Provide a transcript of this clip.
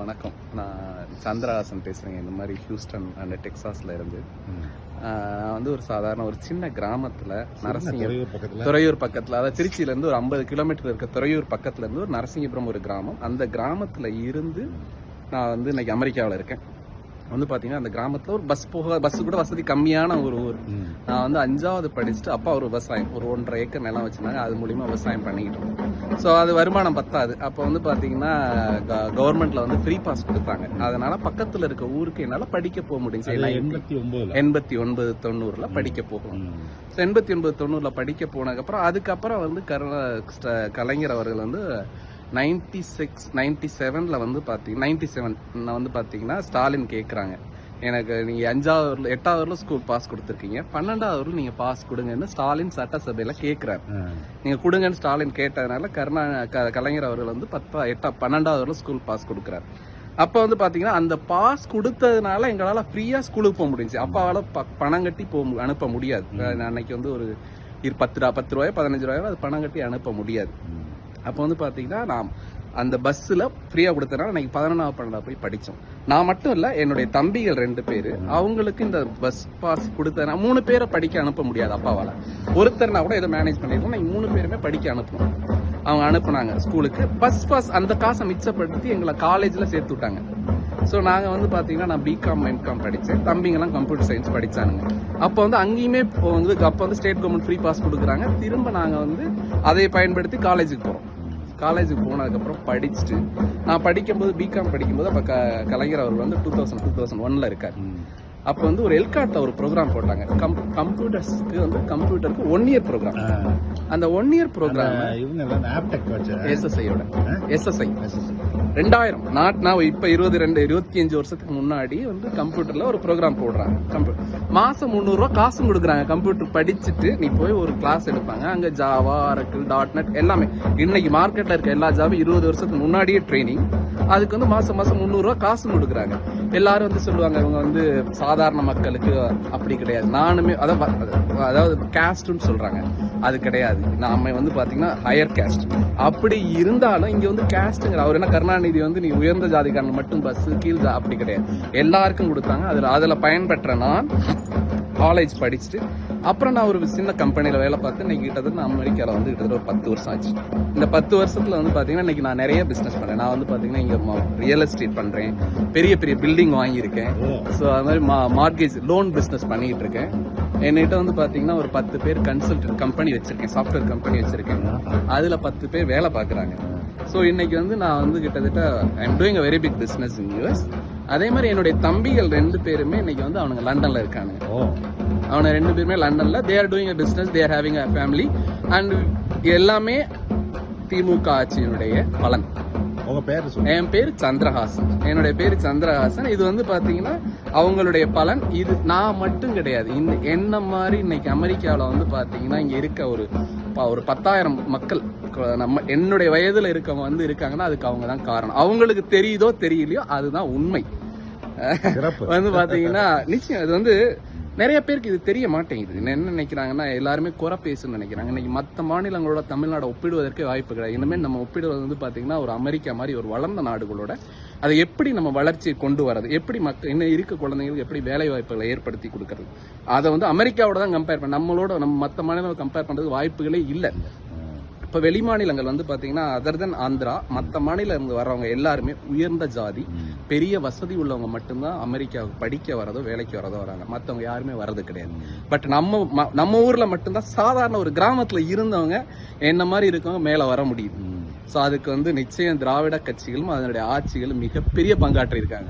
வணக்கம். நான் சந்திரஹாசன் பேசுகிறேங்க. இந்த மாதிரி ஹியூஸ்டன் அண்ட் டெக்சாஸில் இருந்து. நான் வந்து ஒரு சாதாரண ஒரு சின்ன கிராமத்தில் துறையூர் பக்கத்தில், அதாவது திருச்சியிலேருந்து ஒரு 50 கிலோமீட்டர் இருக்க துறையூர் பக்கத்துலேருந்து ஒரு நரசிங்கபுரம் ஒரு கிராமம். அந்த கிராமத்தில் இருந்து நான் வந்து இன்னைக்கு அமெரிக்காவில் இருக்கேன். வந்து பார்த்தீங்கன்னா அந்த கிராமத்தில் ஒரு பஸ் கூட வசதி கம்மியான ஒரு ஊர். நான் வந்து 5வது படிச்சுட்டு அப்பா ஒரு விவசாயம், ஒரு 1.5 ஏக்கர் நிலம் வச்சுருந்தாங்க. அது மூலிமா விவசாயம் பண்ணிக்கிட்டு இருந்தோம். ஸோ அது வருமானம் பத்தாது. அப்போ வந்து பார்த்தீங்கன்னா கவர்மெண்ட்டில் வந்து ஃப்ரீ பாஸ் கொடுத்தாங்க. அதனால் பக்கத்தில் இருக்க ஊருக்கு என்னால் படிக்க போக முடிஞ்சு. 89 90 படிக்க போகணும். ஸோ 89 90 படிக்க போனதுக்கப்புறம் அதுக்கப்புறம் வந்து கலைஞர் அவர்கள் வந்து 97 வந்து பார்த்தீங்கன்னா ஸ்டாலின் கேட்குறாங்க, எனக்கு நீங்கள் 8வது ஸ்கூல் பாஸ் கொடுத்துருக்கீங்க, 12வது நீங்கள் பாஸ் கொடுங்கன்னு ஸ்டாலின் சட்டசபையில் கேட்குறாரு. நீங்கள் கொடுங்கன்னு ஸ்டாலின் கேட்டதுனால கலைஞர் அவர்கள் வந்து 12வது ஸ்கூல் பாஸ் கொடுக்குறாரு. அப்போ வந்து பார்த்தீங்கன்னா அந்த பாஸ் கொடுத்ததுனால எங்களால் ஃப்ரீயாக ஸ்கூலுக்கு போக முடிஞ்சு. அப்பாவால் பணம் கட்டி அனுப்ப முடியாது. அன்னைக்கு வந்து ஒரு 10 ரூபாயோ 15 ரூபாயோ அது பணம் கட்டி அனுப்ப முடியாது. அப்போ வந்து பார்த்தீங்கன்னா நான் அந்த பஸ்ஸில் ஃப்ரீயாக கொடுத்தனால அன்றைக்கி 11வது 12வது போய் படித்தோம். நான் மட்டும் இல்லை, என்னுடைய தம்பிகள் 2 பேர், அவங்களுக்கு இந்த பஸ் பாஸ் கொடுத்தனா 3 பேரை படிக்க அனுப்ப முடியாது அப்பாவால். ஒருத்தர்னா கூட இதை மேனேஜ் பண்ணியிருக்கோம். நாங்கள் 3 பேருமே படிக்க அனுப்பணும். அவங்க அனுப்புனாங்க ஸ்கூலுக்கு. பஸ் பாஸ் அந்த காசை மிச்சப்படுத்தி எங்களை காலேஜில் சேர்த்து விட்டாங்க. ஸோ நாங்கள் வந்து பார்த்தீங்கன்னா நான் பிகாம் எம்காம் படித்தேன். தம்பிங்கெல்லாம் கம்ப்யூட்டர் சயின்ஸ் படித்தானுங்க. அப்போ வந்து அங்கேயுமே அப்போ வந்து ஸ்டேட் கவர்மெண்ட் ஃப்ரீ பாஸ் கொடுக்குறாங்க. திரும்ப நாங்கள் வந்து அதை பயன்படுத்தி காலேஜுக்கு போகிறோம். காலேஜுக்கு போனதுக்கப்புறம் படிச்சுட்டு நான் படிக்கும்போது பிகாம் படிக்கும்போது அப்போ கலைஞர் அவர் வந்து 2001 இருக்கார். அப்போ வந்து ஒரு எல்காட்டில் ஒரு ப்ரோக்ராம் போட்டாங்க. கம்ப்யூட்டருக்கு 1 இயர் ப்ரோக்ராம். அந்த 1 இயர் ப்ரோக்ராம் எஸ்எஸ்ஐயோட 2000 நான் இப்போ 25 வருஷத்துக்கு முன்னாடி வந்து கம்ப்யூட்டரில் ஒரு ப்ரோக்ராம் போடுறாங்க. மாதம் 300 ரூபா காசும் கொடுக்குறாங்க. கம்ப்யூட்டர் படிச்சுட்டு நீ போய் ஒரு கிளாஸ் எடுப்பாங்க. அங்கே ஜாவா, ஆரக்கிள், .NET எல்லாமே இன்னைக்கு மார்க்கெட்டில் இருக்க எல்லா ஜாவும் 20 வருஷத்துக்கு முன்னாடியே ட்ரைனிங். அதுக்கு வந்து மாதம் 300 ரூபா காசும் கொடுக்குறாங்க. எல்லாரும் வந்து சொல்லுவாங்க இவங்க வந்து சாதாரண மக்களுக்கு. அப்படி கிடையாது. நானுமே அதாவது கேஸ்ட்னு சொல்றாங்க, அது கிடையாது. நாம வந்து பாத்தீங்கன்னா ஹையர் கேஸ்ட். அப்படி இருந்தாலும் இங்க வந்து கேஸ்ட்ங்கிற அவர் என்ன கருணாநிதி வந்து நீ உயர்ந்த ஜாதிக்காரன் மட்டும் பஸ் கீழ் அப்படி கிடையாது, எல்லாருக்கும் கொடுத்தாங்க. அதுல பயன்பெற்ற நான் காலேஜ் படிச்சுட்டு அப்புறம் நான் ஒரு சின்ன கம்பெனியில் வேலை பார்த்து இன்னைக்கு கிட்டத்தட்ட நான் அமெரிக்காவில் வந்து கிட்டத்தட்ட ஒரு 10 வருஷம் ஆச்சு. இந்த 10 வருஷத்தில் வந்து பார்த்தீங்கன்னா இன்னைக்கு நான் நிறைய பிஸ்னஸ் பண்ணேன். நான் வந்து பார்த்தீங்கன்னா இங்கே ரியல் எஸ்டேட் பண்ணுறேன், பெரிய பெரிய பில்டிங் வாங்கியிருக்கேன். ஸோ அது மாதிரி மார்கேஜ் லோன் பிஸ்னஸ் பண்ணிக்கிட்டு இருக்கேன். என்கிட்ட வந்து பார்த்தீங்கன்னா ஒரு 10 பேர் கன்சல்டன்ட் கம்பெனி வச்சிருக்கேன், சாஃப்ட்வேர் கம்பெனி வச்சிருக்கேன். அதில் 10 பேர் வேலை பார்க்குறாங்க. ஸோ இன்னைக்கு வந்து நான் வந்து கிட்டத்தட்ட I'm doing a very big business in US. அதே மாதிரி என்னுடைய தம்பிகள் 2 பேருமே இன்னைக்கு வந்து அவனுங்க லண்டன்ல இருக்கானுங்க. அவனை 2 பேருமே லண்டன்ல they are doing a business, they are having a family. And எல்லாமே திமுக ஆட்சியினுடைய பலன். என் பேர் சந்திரஹாசன். என்னுடைய பேர் சந்திரஹாசன். இது வந்து பாத்தீங்கன்னா அவங்களுடைய பலன். இது நான் மட்டும் கிடையாது. என்ன மாதிரி இன்னைக்கு அமெரிக்காவில் வந்து பாத்தீங்கன்னா இங்க இருக்க ஒரு 10,000 மக்கள் என்னுடைய வயதுல இருக்கவங்க வந்து இருக்காங்கன்னா அதுக்கு அவங்க தான் காரணம். அவங்களுக்கு தெரியுதோ தெரியலையோ அதுதான் உண்மை. வந்து பாத்தீங்கன்னா நிச்சயம் இது வந்து நிறைய பேருக்கு இது தெரிய மாட்டேங்குது. என்ன நினைக்கிறாங்கன்னா எல்லாருமே குறை பேசுன்னு நினைக்கிறாங்க. இன்னைக்கு மற்ற மாநிலங்களோட தமிழ்நாடு ஒப்பிடுவதற்கே வாய்ப்பு கிடையாது. இனிமேல் நம்ம ஒப்பிடுவது வந்து பார்த்தீங்கன்னா ஒரு அமெரிக்கா மாதிரி ஒரு வளர்ந்த நாடுகளோட அதை எப்படி நம்ம வளர்ச்சியை கொண்டு வரது, எப்படி இன்னும் இருக்க குழந்தைங்களுக்கு எப்படி வேலை வாய்ப்புகளை ஏற்படுத்தி கொடுக்கறது, அதை வந்து அமெரிக்காவோட தான் கம்பேர் பண்ண, நம்மளோட நம்ம மற்ற மாநிலங்களை கம்பேர் பண்ணுறது வாய்ப்புகளே இல்லை. இப்போ வெளி மாநிலங்கள் வந்து பார்த்தீங்கன்னா அதர் தென் ஆந்திரா, மற்ற மாநிலம் இருந்து வர்றவங்க எல்லாருமே உயர்ந்த ஜாதி, பெரிய வசதி உள்ளவங்க மட்டும்தான் அமெரிக்காவுக்கு படிக்க வரதோ வேலைக்கு வரதோ வராங்க. மற்றவங்க யாருமே வர்றது கிடையாது. பட் நம்ம ஊரில் மட்டும்தான் சாதாரண ஒரு கிராமத்தில் இருந்தவங்க என்ன மாதிரி இருக்கவங்க மேலே வர முடியுது. ஸோ அதுக்கு வந்து நிச்சயம் திராவிட கட்சிகளும் அதனுடைய ஆட்சிகளும் மிகப்பெரிய பங்காற்றி இருக்காங்க.